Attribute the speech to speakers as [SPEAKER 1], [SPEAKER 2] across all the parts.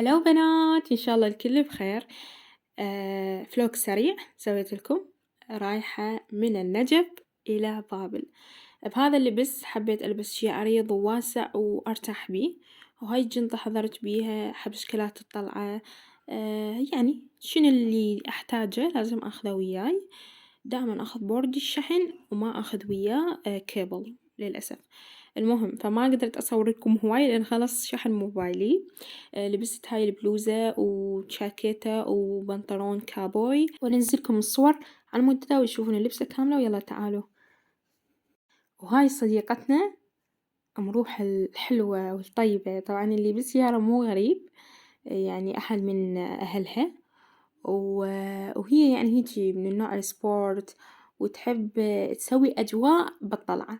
[SPEAKER 1] هلو بنات، إن شاء الله الكل بخير. فلوق سريع سويت لكم. رايحة من النجف إلى بابل. بهذا اللبس حبيت ألبس شي عريض وواسع وأرتاح بيه، وهاي الجنطة حضرت بيها حبشكلات الطلعة. يعني شنو اللي أحتاجه لازم أخذه وياي. دائما أخذ بورد الشحن وما أخذ وياه كيبل للأسف. المهم فما قدرت أصور لكم هواي لأن خلص شحن موبايلي. لبست هاي البلوزة وجاكيتة وبنطلون كابوي، وأنزلكم الصور على مود تداول تشوفون اللبسة كاملة. ويلا تعالوا. وهاي صديقتنا أمروح الحلوة والطيبة، طبعا اللي بالسيارة مو غريب، يعني أحد من أهلها، وهي يعني هيجي من النوع السبورت وتحب تسوي أجواء بالطلعة.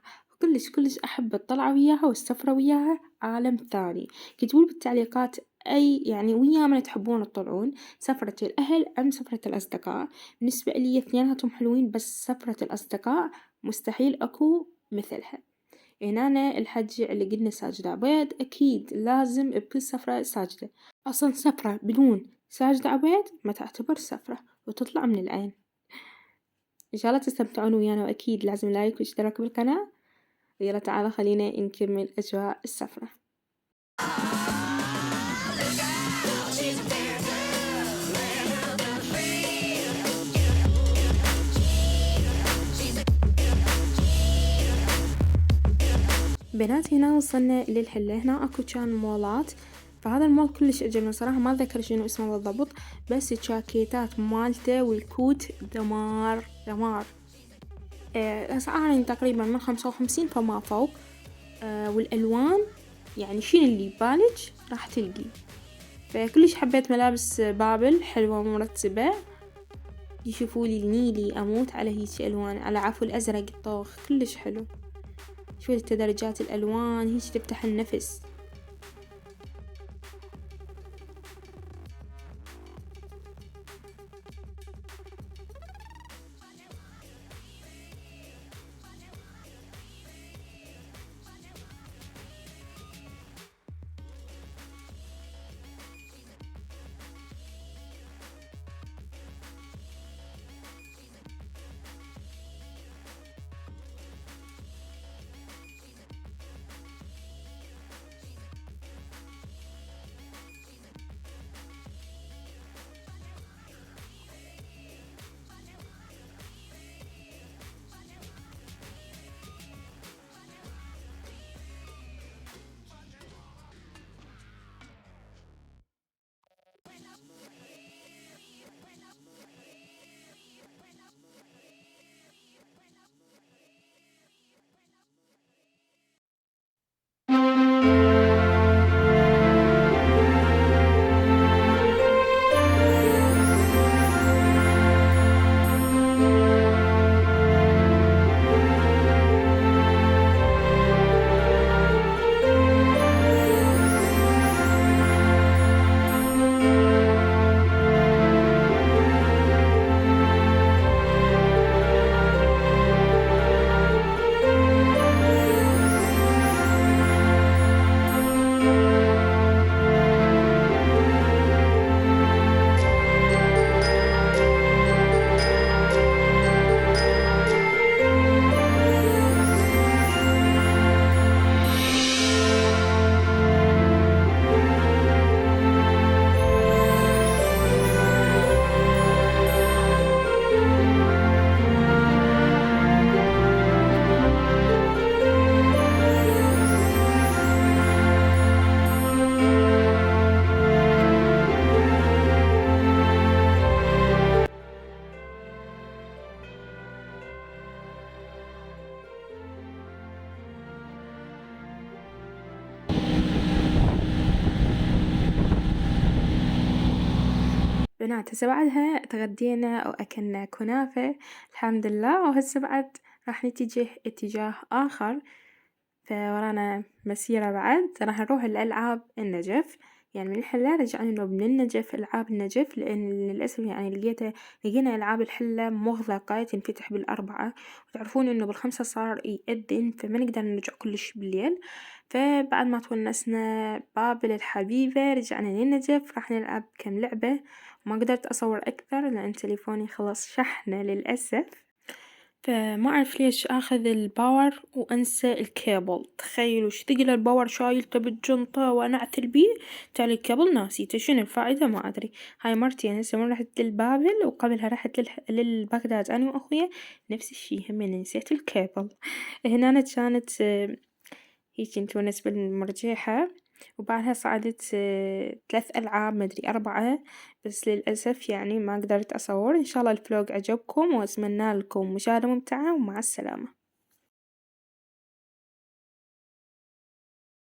[SPEAKER 1] كلش أحب الطلعة وياها والسفرة وياها عالم ثاني. كتبولي بالتعليقات أي يعني ويا من تحبون تطلعون، سفرة الأهل أم سفرة الأصدقاء. بالنسبة لي اثنيناتهم حلوين، بس سفرة الأصدقاء مستحيل أكو مثلها. يعني أنا الحج اللي قلنا ساجدة عبيد أكيد لازم بكل سفرة ساجدة. أصلا سفرة بدون ساجدة عبيد ما تعتبر سفرة وتطلع من العين. إن شاء الله تستمتعون ويانا، وأكيد لازم لايك واشتراك بالقناة. ويلا تعالى خلينا نكمل أجواء السفرة. بنات هنا وصلنا للحلة. هنا أكو كان مولات، فهذا المول كلش عجبني صراحة. ما أتذكر شنو اسمه بالضبط، بس الجاكيتات مالته والكوت دمار. الأسعار يعني تقريبا من 55 فما فوق. والألوان يعني شنو اللي ببالج راح تلقي. فكلش حبيت ملابس بابل، حلوة ومرتبة. يشوفولي النيلي أموت على هيجي ألوان، على عفو الأزرق الطوخ كلش حلو. شوفي تدرجات الألوان هيجي تفتح النفس. بنات هسه بعدها تغدينا وأكلنا كنافة الحمد لله، وهسه بعد راح نتجه اتجاه آخر. فورانا مسيرة بعد راح نروح لألعاب النجف. يعني من الحلة رجعنا إنه من النجف ألعاب النجف، لأن للأسف يعني لقينا ألعاب الحلة مغلقة تنفتح بالأربعة، وتعرفون إنه بالخمسة صار يأذن فما نقدر نرجع كلش بالليل. فبعد ما تونسنا بابل الحبيبة رجعنا للنجف، راح نلعب كم لعبة، وما قدرت أصور أكثر لأن تليفوني خلص شحنه للأسف. فما أعرف ليش آخذ الباور وأنسى الكابل. تخيلوا ايش ثقل الباور شايلته بالجنطة وأنا أعتل بيه، تالي الكابل ناسيته، شنو الفائدة ما أدري. هاي مرتي أنا هسه رحت للبابل وقبلها رحت للبغداد أنا وأخويا نفس الشي، همين نسيت الكابل. هنا كانت هيجي نتونس بالمرجيحة، وبعدها صعدت 3 ألعاب مدري 4، بس للأسف يعني ما قدرت أصور. إن شاء الله الفلوق عجبكم وأتمنى لكم مشاهدة ممتعة ومع السلامة.